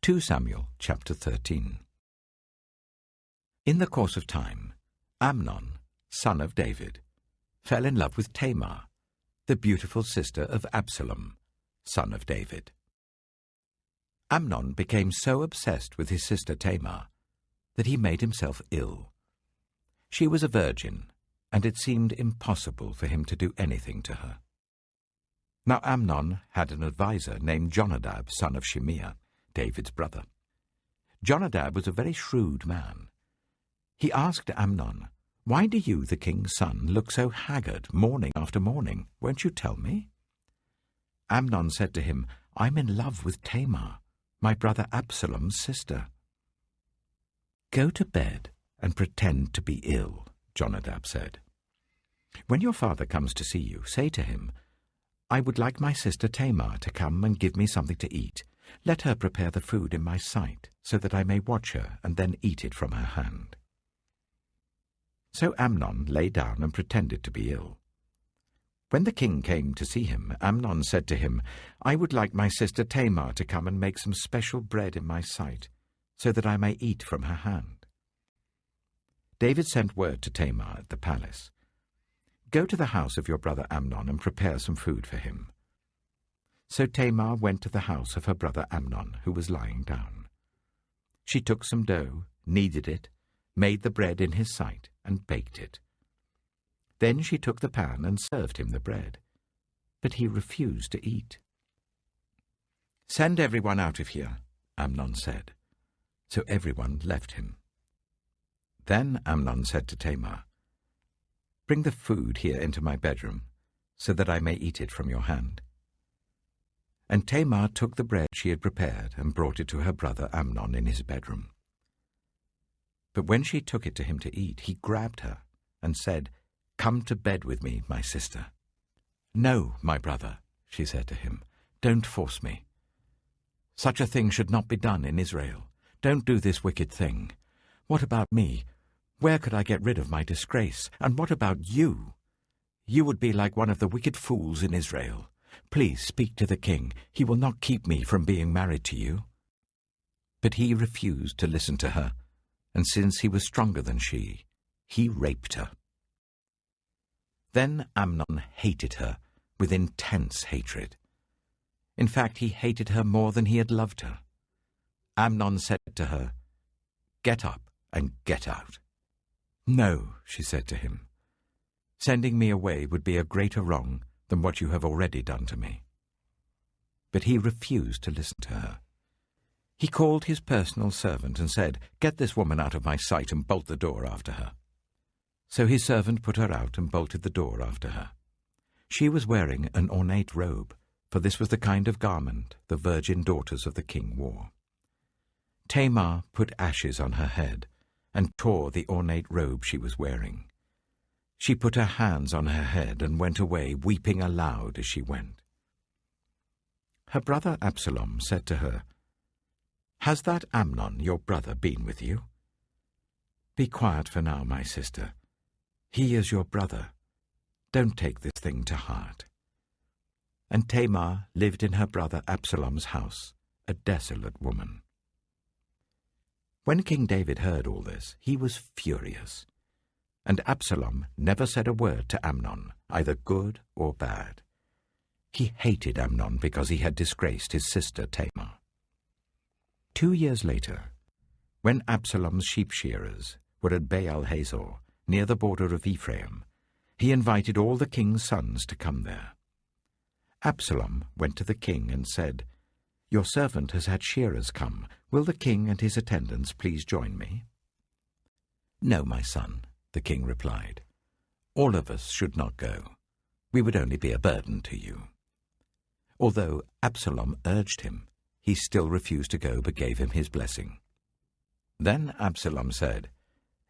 2 Samuel chapter 13. In the course of time, Amnon, son of David, fell in love with Tamar, the beautiful sister of Absalom, son of David. Amnon became so obsessed with his sister Tamar that he made himself ill. She was a virgin, and it seemed impossible for him to do anything to her. Now Amnon had an adviser named Jonadab, son of Shimeah, David's brother. Jonadab was a very shrewd man. He asked Amnon, "Why do you, the king's son, look so haggard morning after morning? Won't you tell me?" Amnon said to him, "I'm in love with Tamar, my brother Absalom's sister." "Go to bed and pretend to be ill," Jonadab said. "When your father comes to see you, say to him, 'I would like my sister Tamar to come and give me something to eat. Let her prepare the food in my sight, so that I may watch her and then eat it from her hand.'" So Amnon lay down and pretended to be ill. When the king came to see him, Amnon said to him, "I would like my sister Tamar to come and make some special bread in my sight, so that I may eat from her hand." David sent word to Tamar at the palace, "Go to the house of your brother Amnon and prepare some food for him." So Tamar went to the house of her brother Amnon, who was lying down. She took some dough, kneaded it, made the bread in his sight, and baked it. Then she took the pan and served him the bread, but he refused to eat. "Send everyone out of here," Amnon said. So everyone left him. Then Amnon said to Tamar, "Bring the food here into my bedroom, so that I may eat it from your hand." And Tamar took the bread she had prepared and brought it to her brother Amnon in his bedroom. But when she took it to him to eat, he grabbed her and said, "Come to bed with me, my sister." "No, my brother," she said to him, "don't force me. Such a thing should not be done in Israel. Don't do this wicked thing. What about me? Where could I get rid of my disgrace? And what about you? You would be like one of the wicked fools in Israel. Please speak to the king. He will not keep me from being married to you." But he refused to listen to her, and since he was stronger than she, he raped her. Then Amnon hated her with intense hatred. In fact, he hated her more than he had loved her. Amnon said to her, "Get up and get out." "No," she said to him. "Sending me away would be a greater wrong than what you have already done to me." But he refused to listen to her. He called his personal servant and said, "Get this woman out of my sight and bolt the door after her." So his servant put her out and bolted the door after her. She was wearing an ornate robe, for this was the kind of garment the virgin daughters of the king wore. Tamar put ashes on her head and tore the ornate robe she was wearing. She put her hands on her head and went away, weeping aloud as she went. Her brother Absalom said to her, "Has that Amnon, your brother, been with you?" "Be quiet for now, my sister. He is your brother. Don't take this thing to heart." And Tamar lived in her brother Absalom's house, a desolate woman. When King David heard all this, he was furious. And Absalom never said a word to Amnon, either good or bad. He hated Amnon because he had disgraced his sister Tamar. 2 years later, when Absalom's sheep shearers were at Baal Hazor, near the border of Ephraim, he invited all the king's sons to come there. Absalom went to the king and said, "Your servant has had shearers come. Will the king and his attendants please join me?" "No, my son," the king replied. "All of us should not go. We would only be a burden to you." Although Absalom urged him, he still refused to go but gave him his blessing. Then Absalom said,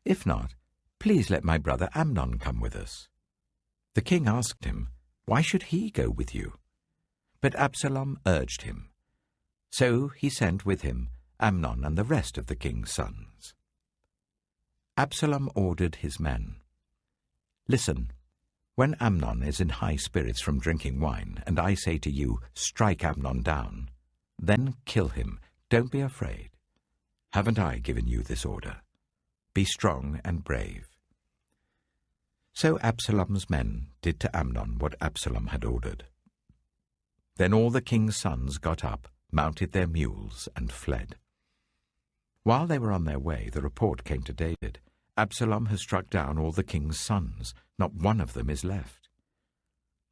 "If not, please let my brother Amnon come with us." The king asked him, "Why should he go with you?" But Absalom urged him. So he sent with him Amnon and the rest of the king's sons. Absalom ordered his men, "Listen, when Amnon is in high spirits from drinking wine, and I say to you, 'Strike Amnon down,' then kill him, "Don't be afraid. Haven't I given you this order? Be strong and brave." So Absalom's men did to Amnon what Absalom had ordered. Then all the king's sons got up, mounted their mules, and fled. While they were on their way, the report came to David, "Absalom has struck down all the king's sons. Not one of them is left."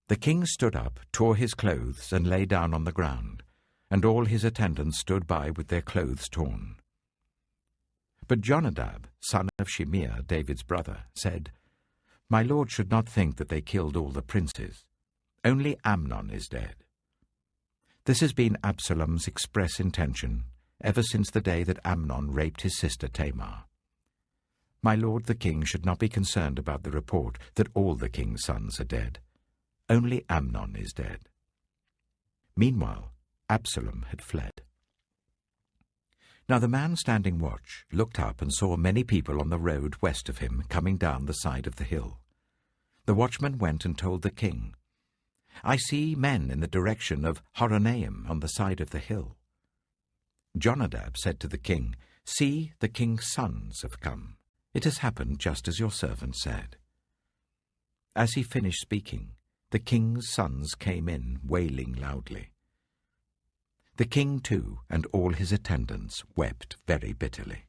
The king stood up, tore his clothes, and lay down on the ground, and all his attendants stood by with their clothes torn. But Jonadab, son of Shimeah, David's brother, said, "My lord should not think that they killed all the princes. Only Amnon is dead." This has been Absalom's express intention ever since the day that Amnon raped his sister Tamar. My lord the king should not be concerned about the report that all the king's sons are dead. Only Amnon is dead. Meanwhile, Absalom had fled. Now the man standing watch looked up and saw many people on the road west of him coming down the side of the hill. The watchman went and told the king, "I see men in the direction of Horonaim on the side of the hill." Jonadab said to the king, "See, the king's sons have come. It has happened just as your servant said." As he finished speaking, the king's sons came in, wailing loudly. The king, too, and all his attendants wept very bitterly.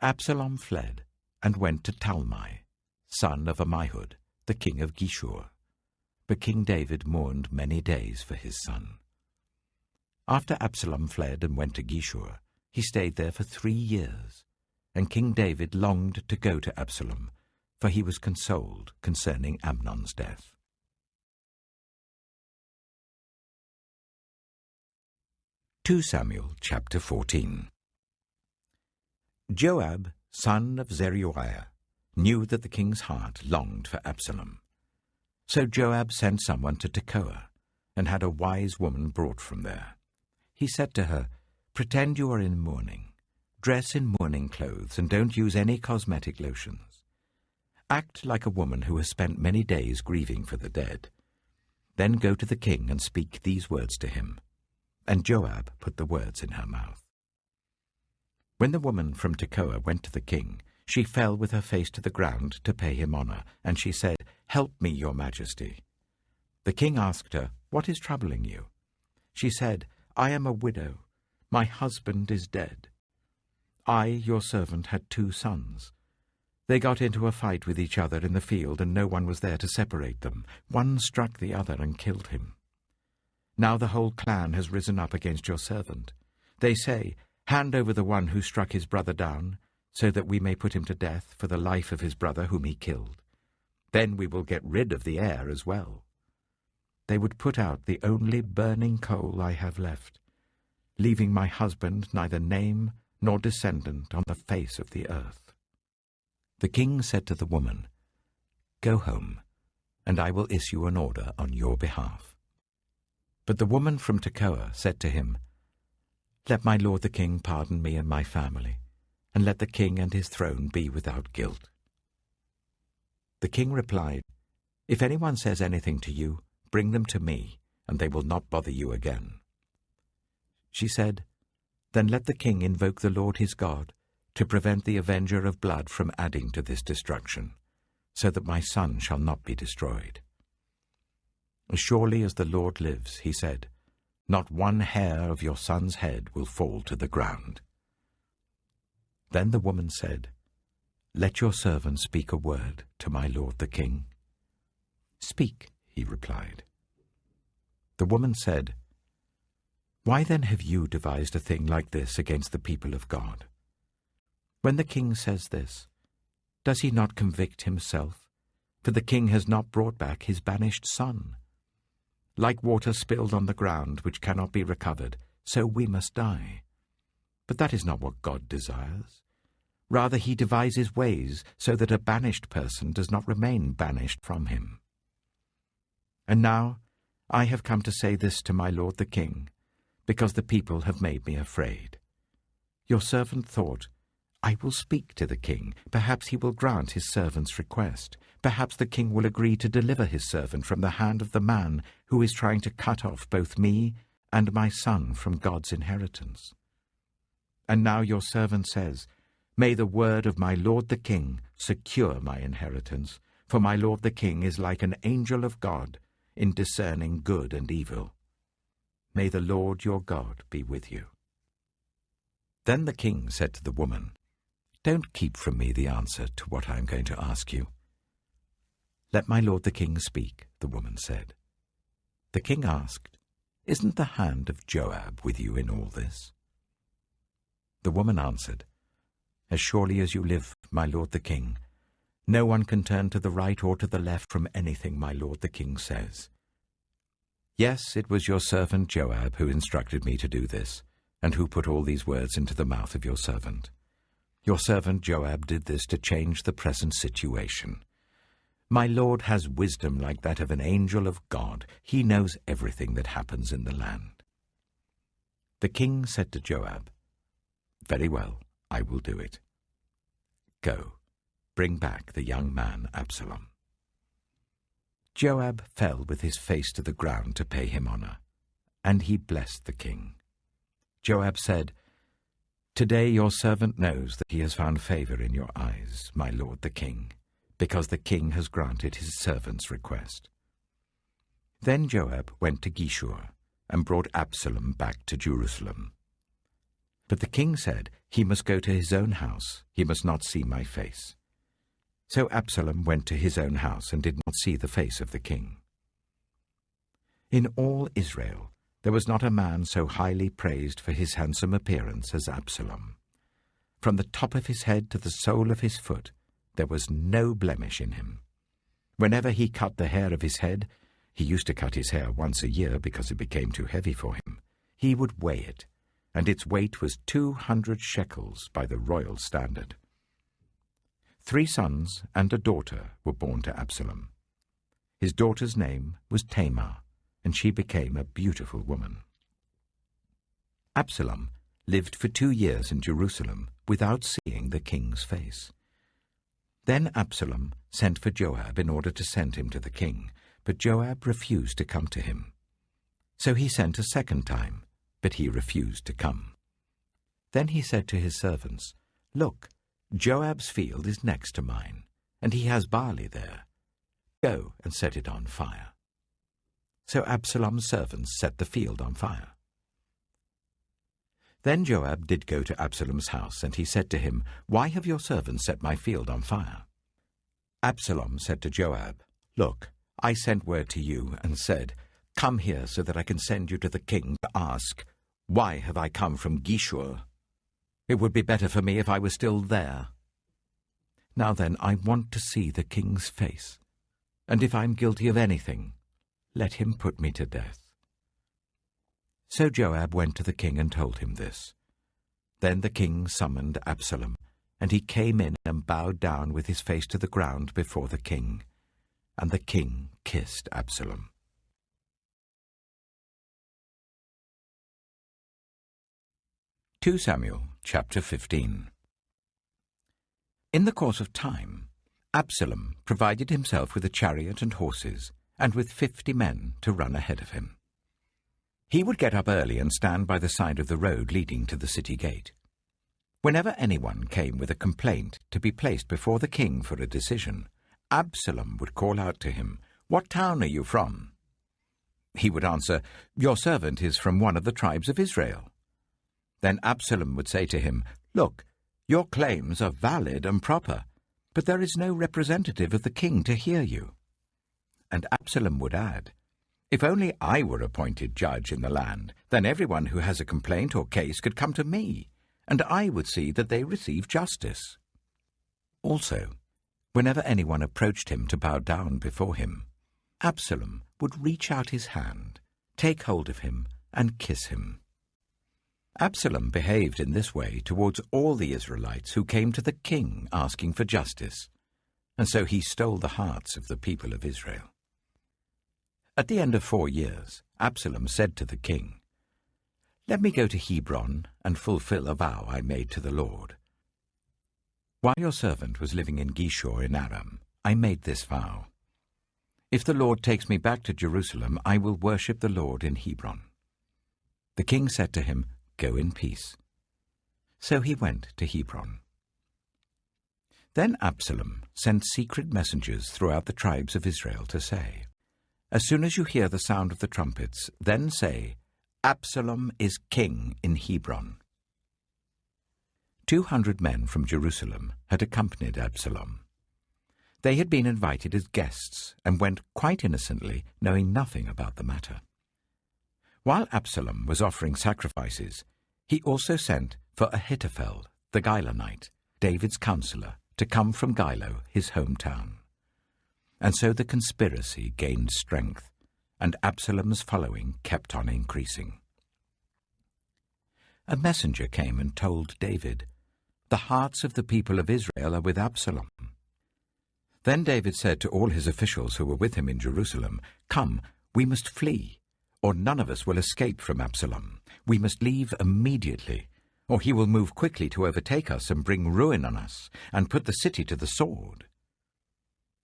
Absalom fled and went to Talmai, son of Ammihud, the king of Geshur. But King David mourned many days for his son. After Absalom fled and went to Geshur, he stayed there for 3 years, and King David longed to go to Absalom, for he was consoled concerning Amnon's death. 2 Samuel chapter 14. Joab, son of Zeruiah, knew that the king's heart longed for Absalom. So Joab sent someone to Tekoa, and had a wise woman brought from there. He said to her, "Pretend you are in mourning. Dress in mourning clothes, and don't use any cosmetic lotions. Act like a woman who has spent many days grieving for the dead. Then go to the king and speak these words to him." And Joab put the words in her mouth. When the woman from Tekoa went to the king, she fell with her face to the ground to pay him honor, and she said, "Help me, your majesty." The king asked her, "What is troubling you?" She said, "I am a widow. My husband is dead. I, your servant, had 2 sons. They got into a fight with each other in the field, and no one was there to separate them. One struck the other and killed him. Now the whole clan has risen up against your servant. They say, 'Hand over the one who struck his brother down, so that we may put him to death for the life of his brother whom he killed. Then we will get rid of the heir as well.' They would put out the only burning coal I have left, leaving my husband neither name nor descendant on the face of the earth." The king said to the woman, "Go home, and I will issue an order on your behalf." But the woman from Tekoa said to him, "Let my lord the king pardon me and my family, and let the king and his throne be without guilt." The king replied, "If anyone says anything to you, bring them to me, and they will not bother you again." She said, "Then let the king invoke the Lord his God to prevent the avenger of blood from adding to this destruction, so that my son shall not be destroyed." "As surely as the Lord lives," he said, "not one hair of your son's head will fall to the ground." Then the woman said, "Let your servant speak a word to my lord the king." "Speak," he replied. The woman said, "Why then have you devised a thing like this against the people of God? When the king says this, does he not convict himself? For the king has not brought back his banished son. Like water spilled on the ground, which cannot be recovered, so we must die. But that is not what God desires. Rather, he devises ways so that a banished person does not remain banished from him. And now I have come to say this to my lord the king, because the people have made me afraid. Your servant thought, 'I will speak to the king. Perhaps he will grant his servant's request. Perhaps the king will agree to deliver his servant from the hand of the man who is trying to cut off both me and my son from God's inheritance. And now your servant says, May the word of my lord the king secure my inheritance, for my lord the king is like an angel of God in discerning good and evil. May the Lord your God be with you." Then the king said to the woman, "Don't keep from me the answer to what I am going to ask you." "Let my lord the king speak," the woman said. The king asked, "Isn't the hand of Joab with you in all this?" The woman answered, "As surely as you live, my lord the king, no one can turn to the right or to the left from anything my lord the king says. Yes, it was your servant Joab who instructed me to do this, and who put all these words into the mouth of your servant. Your servant Joab did this to change the present situation. My lord has wisdom like that of an angel of God. He knows everything that happens in the land." The king said to Joab, "Very well, I will do it. Go, bring back the young man Absalom." Joab fell with his face to the ground to pay him honor, and he blessed the king. Joab said, "Today your servant knows that he has found favor in your eyes, my lord the king, because the king has granted his servant's request." Then Joab went to Geshur and brought Absalom back to Jerusalem. But the king said, "He must go to his own house. He must not see my face." So Absalom went to his own house and did not see the face of the king. In all Israel there was not a man so highly praised for his handsome appearance as Absalom. From the top of his head to the sole of his foot, there was no blemish in him. Whenever he cut the hair of his head, he used to cut his hair once a year because it became too heavy for him, he would weigh it, and its weight was 200 shekels by the royal standard. 3 sons and a daughter were born to Absalom. His daughter's name was Tamar, and she became a beautiful woman. Absalom lived for 2 years in Jerusalem without seeing the king's face. Then Absalom sent for Joab in order to send him to the king, but Joab refused to come to him. So he sent a second time, but he refused to come. Then he said to his servants, "Look, Joab's field is next to mine, and he has barley there. Go and set it on fire." So Absalom's servants set the field on fire. Then Joab did go to Absalom's house, and he said to him, "Why have your servants set my field on fire?" Absalom said to Joab, "Look, I sent word to you and said, 'Come here so that I can send you to the king to ask, why have I come from Geshur? It would be better for me if I were still there. Now then, I want to see the king's face, and if I'm guilty of anything, let him put me to death." So Joab went to the king and told him this. Then the king summoned Absalom, and he came in and bowed down with his face to the ground before the king, and the king kissed Absalom. 2 Samuel chapter 15. In the course of time, Absalom provided himself with a chariot and horses, and with 50 men to run ahead of him. He would get up early and stand by the side of the road leading to the city gate. Whenever anyone came with a complaint to be placed before the king for a decision, Absalom would call out to him, "What town are you from?" He would answer, "Your servant is from one of the tribes of Israel." Then Absalom would say to him, "Look, your claims are valid and proper, but there is no representative of the king to hear you." And Absalom would add, "If only I were appointed judge in the land, then everyone who has a complaint or case could come to me, and I would see that they receive justice." Also, whenever anyone approached him to bow down before him, Absalom would reach out his hand, take hold of him, and kiss him. Absalom behaved in this way towards all the Israelites who came to the king asking for justice, and so he stole the hearts of the people of Israel. At the end of 4 years, Absalom said to the king, "Let me go to Hebron and fulfill a vow I made to the Lord. While your servant was living in Geshur in Aram, I made this vow. If the Lord takes me back to Jerusalem, I will worship the Lord in Hebron." The king said to him, "Go in peace." So he went to Hebron. Then Absalom sent secret messengers throughout the tribes of Israel to say, "As soon as you hear the sound of the trumpets, then say, 'Absalom is king in Hebron.'" 200 men from Jerusalem had accompanied Absalom. They had been invited as guests and went quite innocently, knowing nothing about the matter. While Absalom was offering sacrifices, he also sent for Ahithophel, the Gilonite, David's counselor, to come from Gilo, his hometown. And so the conspiracy gained strength, and Absalom's following kept on increasing. A messenger came and told David, "The hearts of the people of Israel are with Absalom." Then David said to all his officials who were with him in Jerusalem, "Come, we must flee, or none of us will escape from Absalom. We must leave immediately, or he will move quickly to overtake us and bring ruin on us, and put the city to the sword."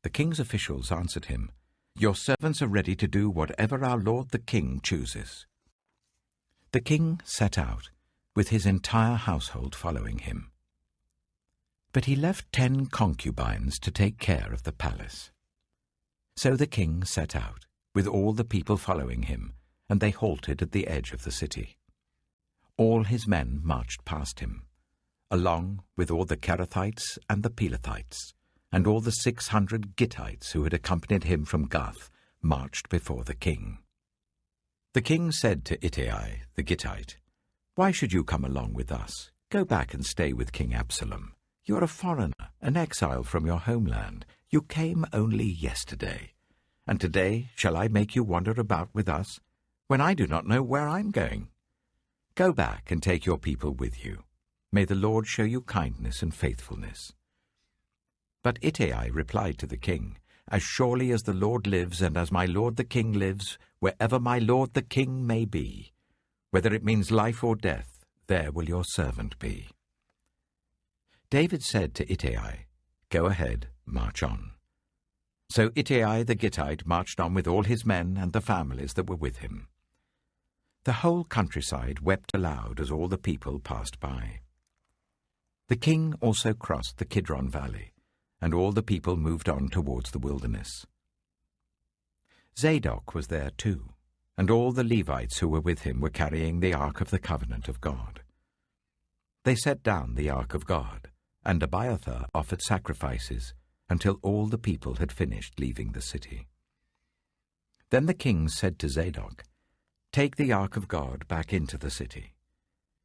The king's officials answered him, "Your servants are ready to do whatever our lord the king chooses." The king set out, with his entire household following him. But he left 10 concubines to take care of the palace. So the king set out, with all the people following him, and they halted at the edge of the city. All his men marched past him, along with all the Kerethites and the Pelethites, and all the 600 Gittites who had accompanied him from Gath marched before the king. The king said to Ittai the Gittite, "Why should you come along with us? Go back and stay with King Absalom. You are a foreigner, an exile from your homeland. You came only yesterday, and today shall I make you wander about with us, when I do not know where I am going? Go back and take your people with you. May the Lord show you kindness and faithfulness." But Ittai replied to the king, "As surely as the Lord lives and as my lord the king lives, wherever my lord the king may be, whether it means life or death, there will your servant be." David said to Ittai, "Go ahead, march on." So Ittai the Gittite marched on with all his men and the families that were with him. The whole countryside wept aloud as all the people passed by. The king also crossed the Kidron Valley, and all the people moved on towards the wilderness. Zadok was there too, and all the Levites who were with him were carrying the Ark of the Covenant of God. They set down the Ark of God, and Abiathar offered sacrifices until all the people had finished leaving the city. Then the king said to Zadok, "Take the Ark of God back into the city.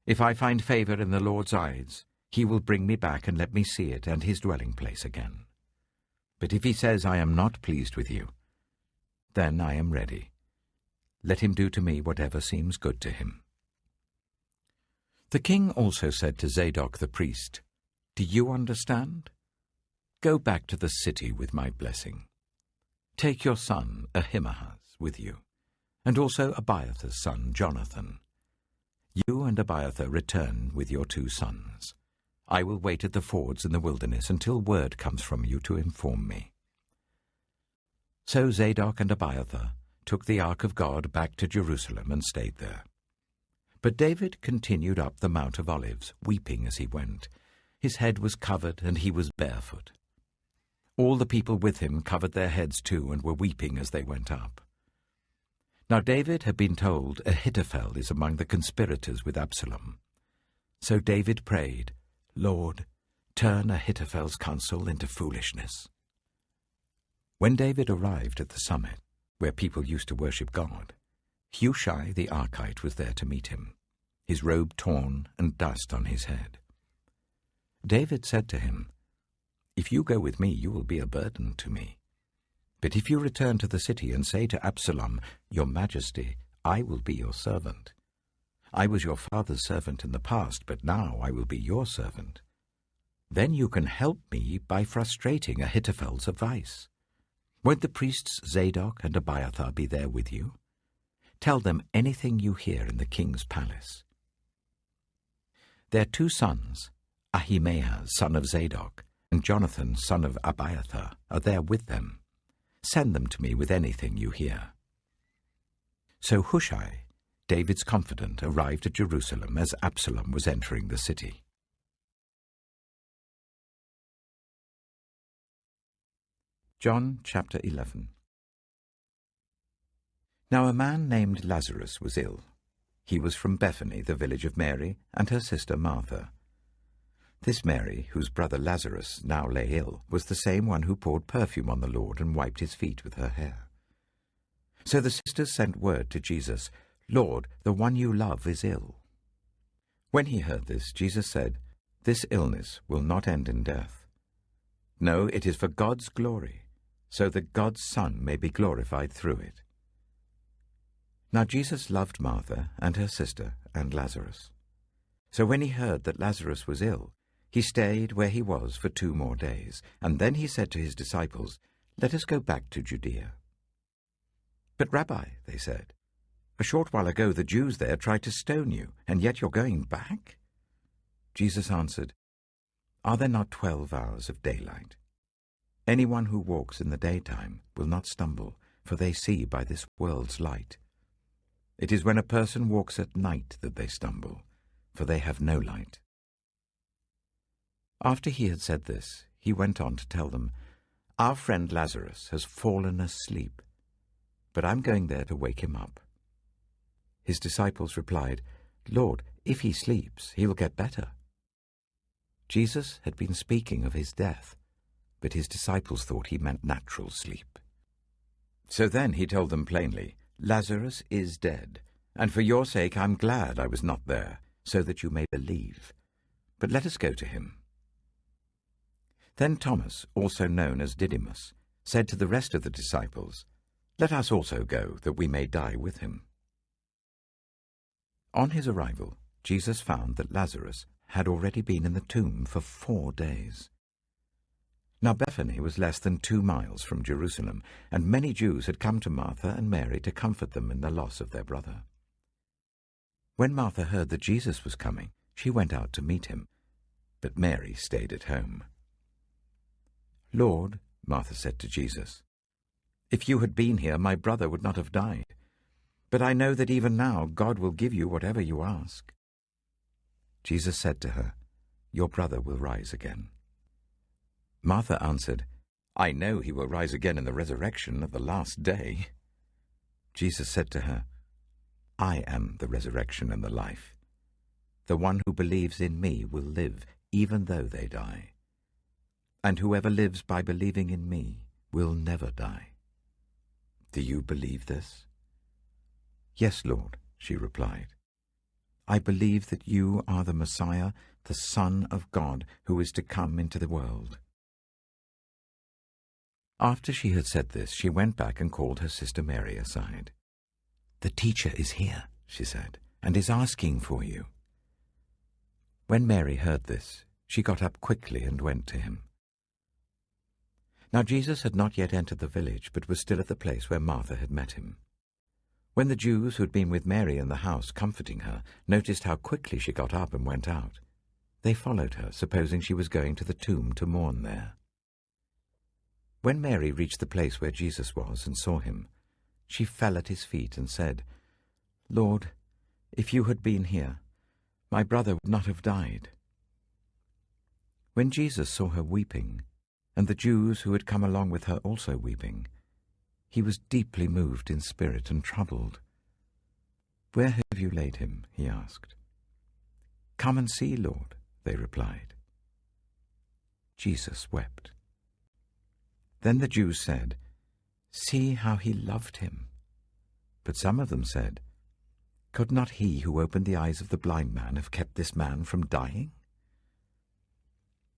If I find favor in the Lord's eyes, he will bring me back and let me see it and his dwelling place again. But if he says, 'I am not pleased with you,' then I am ready. Let him do to me whatever seems good to him." The king also said to Zadok the priest, "Do you understand? Go back to the city with my blessing. Take your son Ahimaaz with you, and also Abiathar's son Jonathan. You and Abiathar return with your 2 sons. I will wait at the fords in the wilderness until word comes from you to inform me." So Zadok and Abiathar took the Ark of God back to Jerusalem and stayed there. But David continued up the Mount of Olives, weeping as he went. His head was covered, and he was barefoot. All the people with him covered their heads too, and were weeping as they went up. Now David had been told Ahithophel is among the conspirators with Absalom. So David prayed, "Lord, turn Ahithophel's counsel into foolishness." When David arrived at the summit, where people used to worship God, Hushai the Archite was there to meet him, his robe torn and dust on his head. David said to him, "If you go with me, you will be a burden to me. But if you return to the city and say to Absalom, 'Your Majesty, I will be your servant. I was your father's servant in the past, but now I will be your servant,' then you can help me by frustrating Ahithophel's advice. Won't the priests Zadok and Abiathar be there with you? Tell them anything you hear in the king's palace." Their 2 sons, Ahimaaz, son of Zadok, and Jonathan, son of Abiathar, are there with them. Send them to me with anything you hear." So Hushai David's confidant, arrived at Jerusalem as Absalom was entering the city. John chapter 11. Now a man named Lazarus was ill. He was from Bethany, the village of Mary, and her sister Martha. This Mary, whose brother Lazarus now lay ill, was the same one who poured perfume on the Lord and wiped his feet with her hair. So the sisters sent word to Jesus, "Lord, the one you love is ill." When he heard this, Jesus said, "This illness will not end in death. No, it is for God's glory, so that God's Son may be glorified through it." Now Jesus loved Martha and her sister and Lazarus. So when he heard that Lazarus was ill, he stayed where he was for 2 more days, and then he said to his disciples, "Let us go back to Judea." "But Rabbi," they said, "a short while ago the Jews there tried to stone you, and yet you're going back?" Jesus answered, "Are there not 12 hours of daylight? Anyone who walks in the daytime will not stumble, for they see by this world's light. It is when a person walks at night that they stumble, for they have no light." After he had said this, he went on to tell them, "Our friend Lazarus has fallen asleep, but I'm going there to wake him up." His disciples replied, "Lord, if he sleeps, he will get better." Jesus had been speaking of his death, but his disciples thought he meant natural sleep. So then he told them plainly, "Lazarus is dead, and for your sake I'm glad I was not there, so that you may believe. But let us go to him." Then Thomas, also known as Didymus, said to the rest of the disciples, "Let us also go, that we may die with him." On his arrival, Jesus found that Lazarus had already been in the tomb for 4 days. Now Bethany was less than 2 miles from Jerusalem, and many Jews had come to Martha and Mary to comfort them in the loss of their brother. When Martha heard that Jesus was coming, she went out to meet him, but Mary stayed at home. "Lord," Martha said to Jesus, "if you had been here, my brother would not have died. But I know that even now God will give you whatever you ask." Jesus said to her, "Your brother will rise again." Martha answered, "I know he will rise again in the resurrection of the last day." Jesus said to her, "I am the resurrection and the life. The one who believes in me will live, even though they die. And whoever lives by believing in me will never die. Do you believe this?" "Yes, Lord," she replied. "I believe that you are the Messiah, the Son of God, who is to come into the world." After she had said this, she went back and called her sister Mary aside. "The teacher is here," she said, "and is asking for you." When Mary heard this, she got up quickly and went to him. Now Jesus had not yet entered the village, but was still at the place where Martha had met him. When the Jews who had been with Mary in the house comforting her noticed how quickly she got up and went out, they followed her, supposing she was going to the tomb to mourn there. When Mary reached the place where Jesus was and saw him, she fell at his feet and said, "Lord, if you had been here, my brother would not have died." When Jesus saw her weeping, and the Jews who had come along with her also weeping, he was deeply moved in spirit and troubled. "Where have you laid him?" he asked. "Come and see, Lord," they replied. Jesus wept. Then the Jews said, "See how he loved him." But some of them said, "Could not he who opened the eyes of the blind man have kept this man from dying?"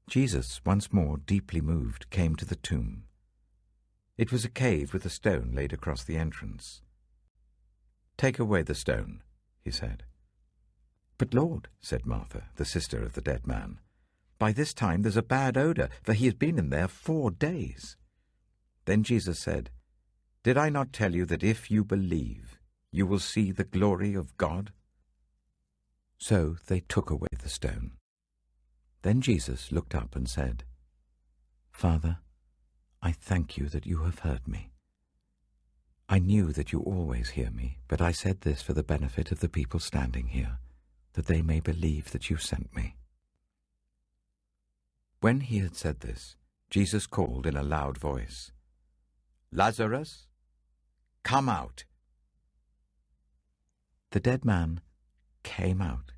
Jesus, once more deeply moved, came to the tomb. It was a cave with a stone laid across the entrance. "Take away the stone," he said. "But Lord," said Martha, the sister of the dead man, "by this time there's a bad odor, for he has been in there 4 days." Then Jesus said, "Did I not tell you that if you believe, you will see the glory of God?" So they took away the stone. Then Jesus looked up and said, "Father, I thank you that you have heard me. I knew that you always hear me, but I said this for the benefit of the people standing here, that they may believe that you sent me." When he had said this, Jesus called in a loud voice, "Lazarus, come out." The dead man came out,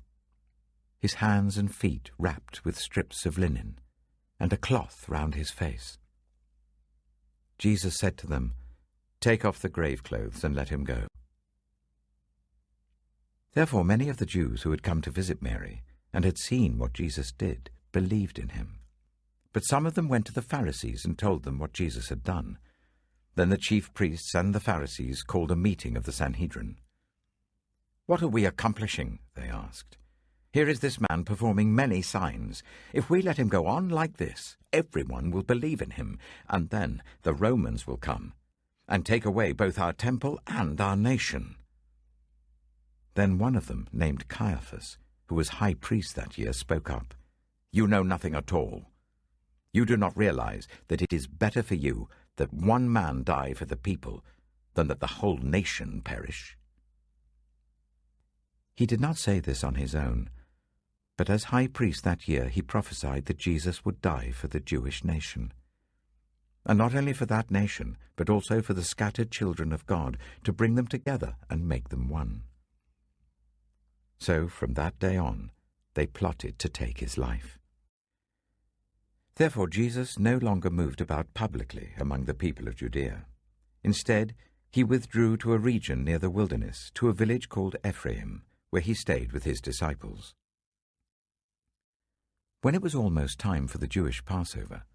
his hands and feet wrapped with strips of linen, and a cloth round his face. Jesus said to them, "Take off the grave clothes and let him go." Therefore many of the Jews who had come to visit Mary and had seen what Jesus did believed in him. But some of them went to the Pharisees and told them what Jesus had done. Then the chief priests and the Pharisees called a meeting of the Sanhedrin. "What are we accomplishing?" they asked. "Here is this man performing many signs. If we let him go on like this, everyone will believe in him, and then the Romans will come and take away both our temple and our nation." Then one of them, named Caiaphas, who was high priest that year, spoke up. "You know nothing at all. You do not realize that it is better for you that one man die for the people than that the whole nation perish." He did not say this on his own, but as high priest that year he prophesied that Jesus would die for the Jewish nation. And not only for that nation, but also for the scattered children of God, to bring them together and make them one. So from that day on, they plotted to take his life. Therefore Jesus no longer moved about publicly among the people of Judea. Instead, he withdrew to a region near the wilderness, to a village called Ephraim, where he stayed with his disciples. When it was almost time for the Jewish Passover,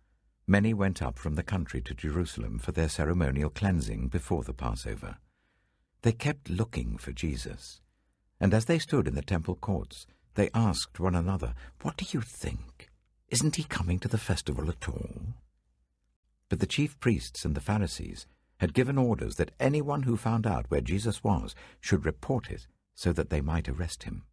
many went up from the country to Jerusalem for their ceremonial cleansing before the Passover. They kept looking for Jesus, and as they stood in the temple courts, they asked one another, "What do you think? Isn't he coming to the festival at all?" But the chief priests and the Pharisees had given orders that anyone who found out where Jesus was should report it so that they might arrest him.